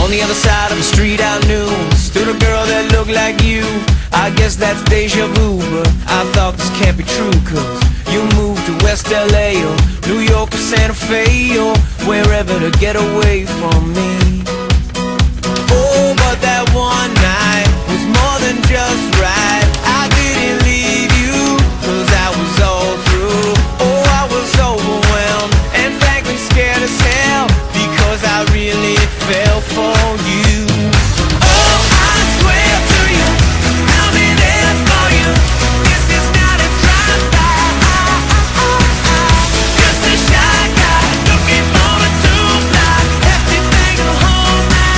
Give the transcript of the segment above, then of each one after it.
On the other side of the street I knew stood a girl that looked like you. I guess that's deja vu, but I thought this can't be true, cause you moved to West LA or New York or Santa Fe or wherever to get away from me. Oh, but that one night was more than just right. I didn't leave you, cause I was all through. Oh, I was overwhelmed and frankly scared as hell, because I really fell for you. Oh, I swear to you, I'll be there for you. This is not a drive-by, just a shy guy looking for a two-fly, hefty thing to hold my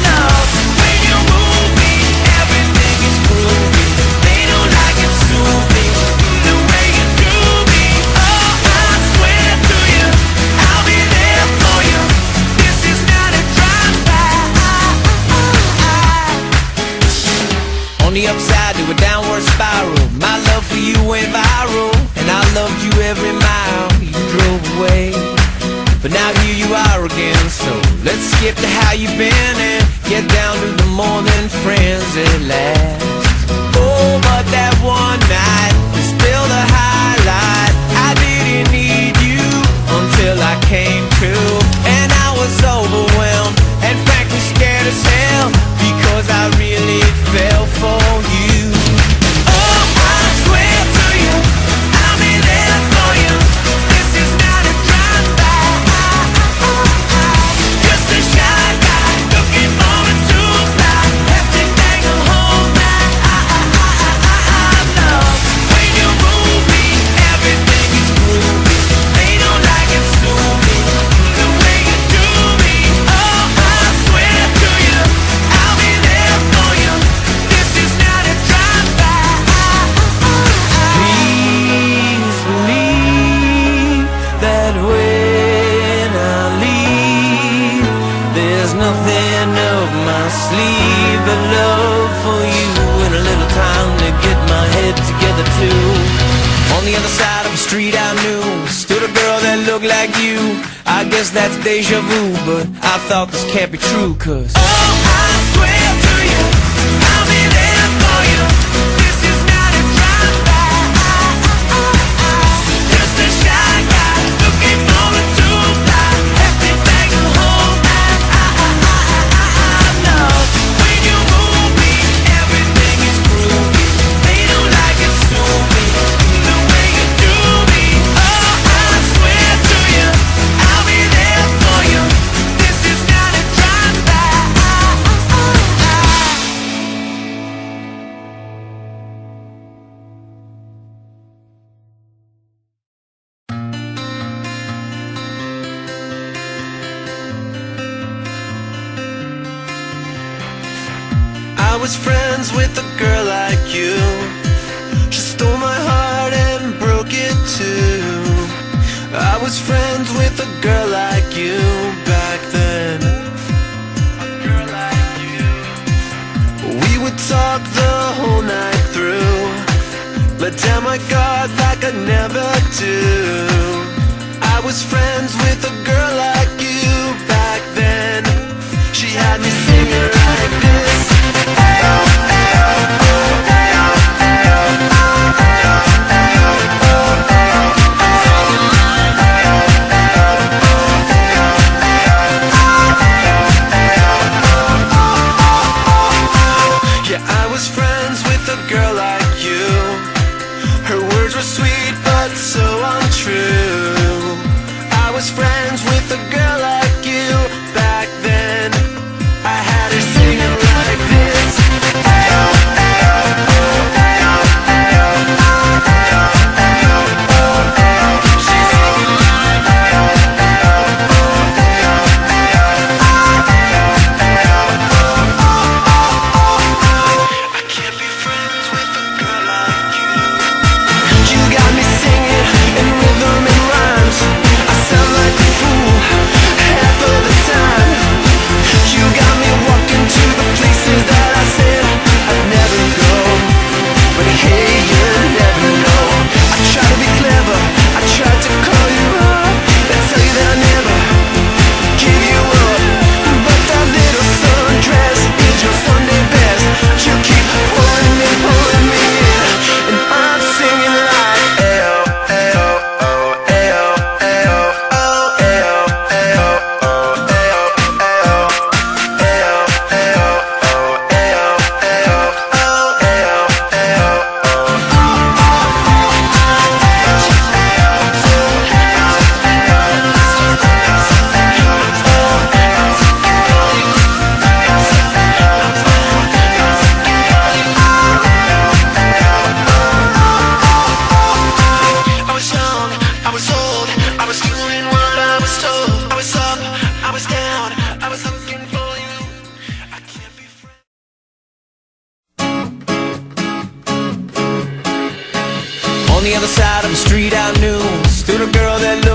love. When you move me, everything is groovy. They don't like it, sue me, the way you do me. Oh, I swear to you, I'll be there for you. This is not a drive-by. On the upside to a downward spiral, my love for you went viral, and I loved you every mile you drove away. But now here you are again, so let's skip to how you've been and get down to the more than friends at last. Oh, but that one night is still the highlight. I didn't need you until I came to, and I was overwhelmed and frankly scared as hell, because I really fell for you. Oh, I swear to you, I'll be there for you. This is not a drive-by, just a shy guy looking for a two-fly, hefty thing to hold my love. When you move me, everything is groovy. They don't like it, sue me, the way you do me. Oh, I swear to you, I'll be there for you. This is not a drive-by. Please believe that when I leave, there's nothing up my sleeve but love for you, and a little time to get my head together too. On the other side of the street I knew stood a girl that looked like you. I guess that's deja vu, but I thought this can't be true, cause oh, I swear to you, I'll be there for you. This is not a drive-by, just a shy guy looking for a two-fly, hefty thing to hold my love. When you move me, everything is groovy. They don't like it, sue me, the way you do me. Oh, I swear to you, I'll be there for you. This is not a drive-by. I was friends with a girl like you. She stole my heart and broke it too. I was friends with a girl like you back then. A girl like you. We would talk the whole night through, let down my guard like I never do. I was friends with a girl like you back then. She had me singing like this. Yeah, I was friends with a girl like you. Her words were sweet but so untrue. I was friends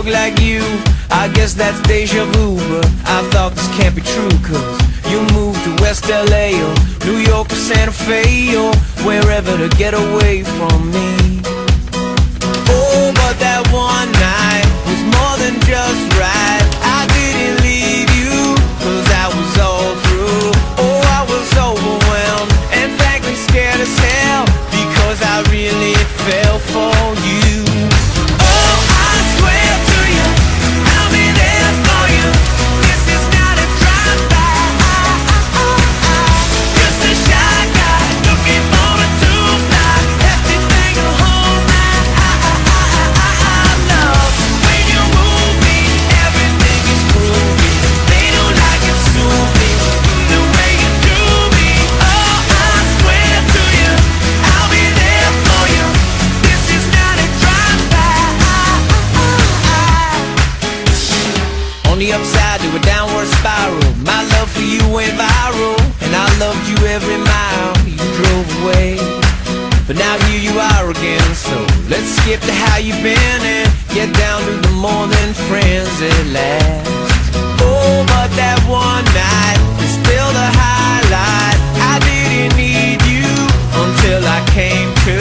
look like you. I guess that's deja vu, but I thought this can't be true, cause you moved to West LA or New York or Santa Fe or wherever to get away from me. Oh, but that one night was more than just right. I didn't leave you, cause I was all through. Oh, I was overwhelmed and frankly scared as hell, because I really fell for you. Oh, I swear to you, I'll be there for you. This is not a drive-by. Just a shy guy looking for a two-fly. Hefty thing to hold my love. When you move me, everything is groovy. They don't like it, sue me the way you do me. Oh, I swear to you, I'll be there for you. This is not a drive-by. On the upside to a downward spiral, my love for you went viral, and I loved you every mile you drove away. But now here you are again, so let's skip to how you've been and get down to the more than friends at last. Oh, but that one night is still the highlight. I didn't need you until I came to,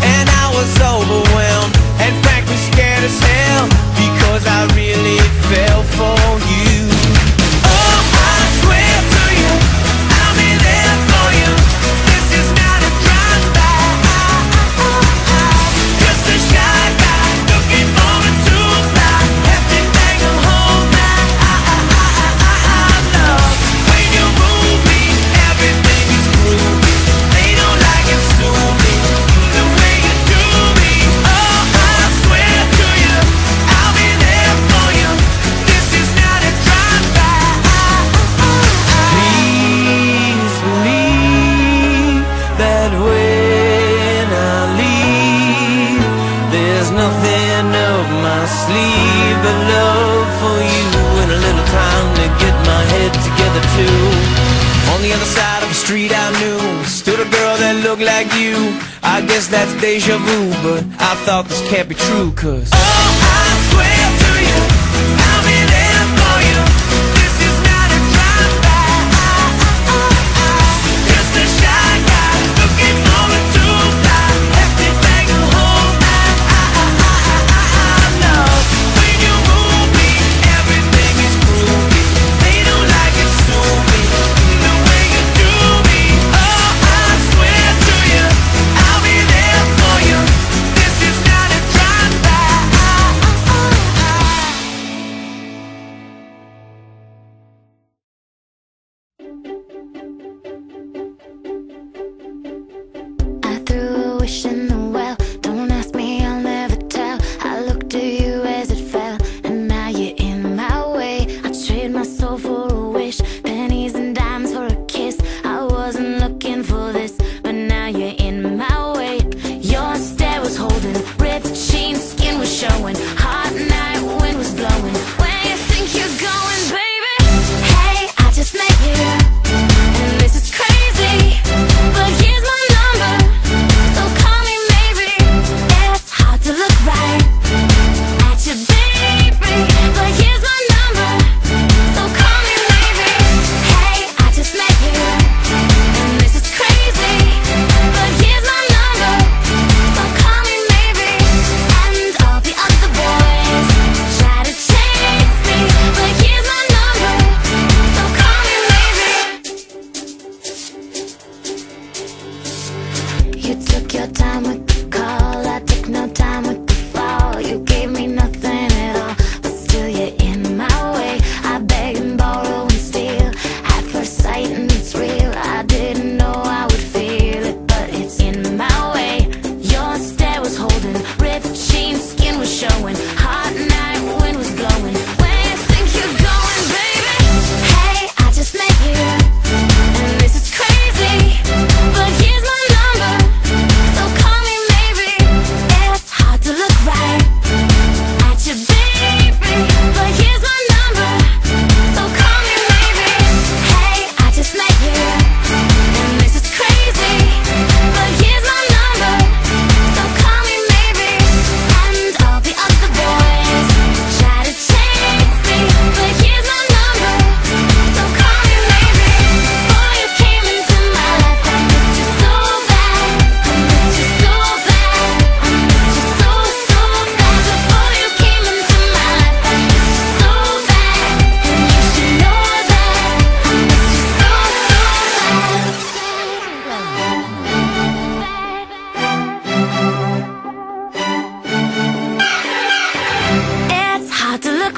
and I was overwhelmed and frankly scared as hell, because I really fell for you. Oh, I swear to you, I'll be there for you. This is not a drive-by. Just a shy guy looking for a two-fly. Hefty thing to hold my love. When you move me, everything is groovy. They don't like it, sue me the way you do me. Oh, I swear to you, I'll be there for you. This is not a drive-by. Please believe that when I leave, there's nothing up my sleeve but love for you and a little time to get my head together too. On the other side of the street I knew stood a girl that looked like you. I guess that's deja vu, but I thought this can't be true, cause oh, I swear to you, I'll be there for you. This is not a drive-by. Just a shy guy looking for a two-fly. Hefty thing to hold my love. When you move me, everything is groovy. They don't like it, sue me the way you do me. Oh, I swear to you, I'll be there for you. This is not a drive-by.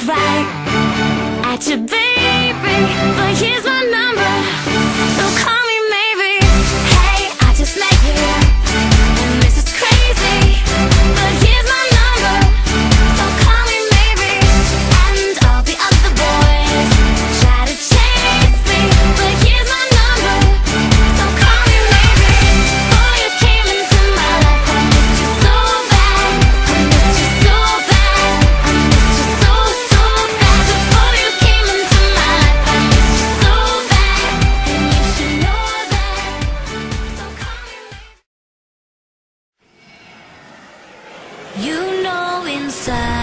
look right at you, baby, but here's my number, so call me maybe. Hey, I just met you, and this is crazy, but here's my number, so call me maybe. And all the other boys try to chase me, but here's my number, so call me maybe. Before you came into my life, I missed you so bad, I missed you so bad, I missed you so, so bad. Before you came into my life, I missed you so bad, and you should know that, so call me maybe. You know inside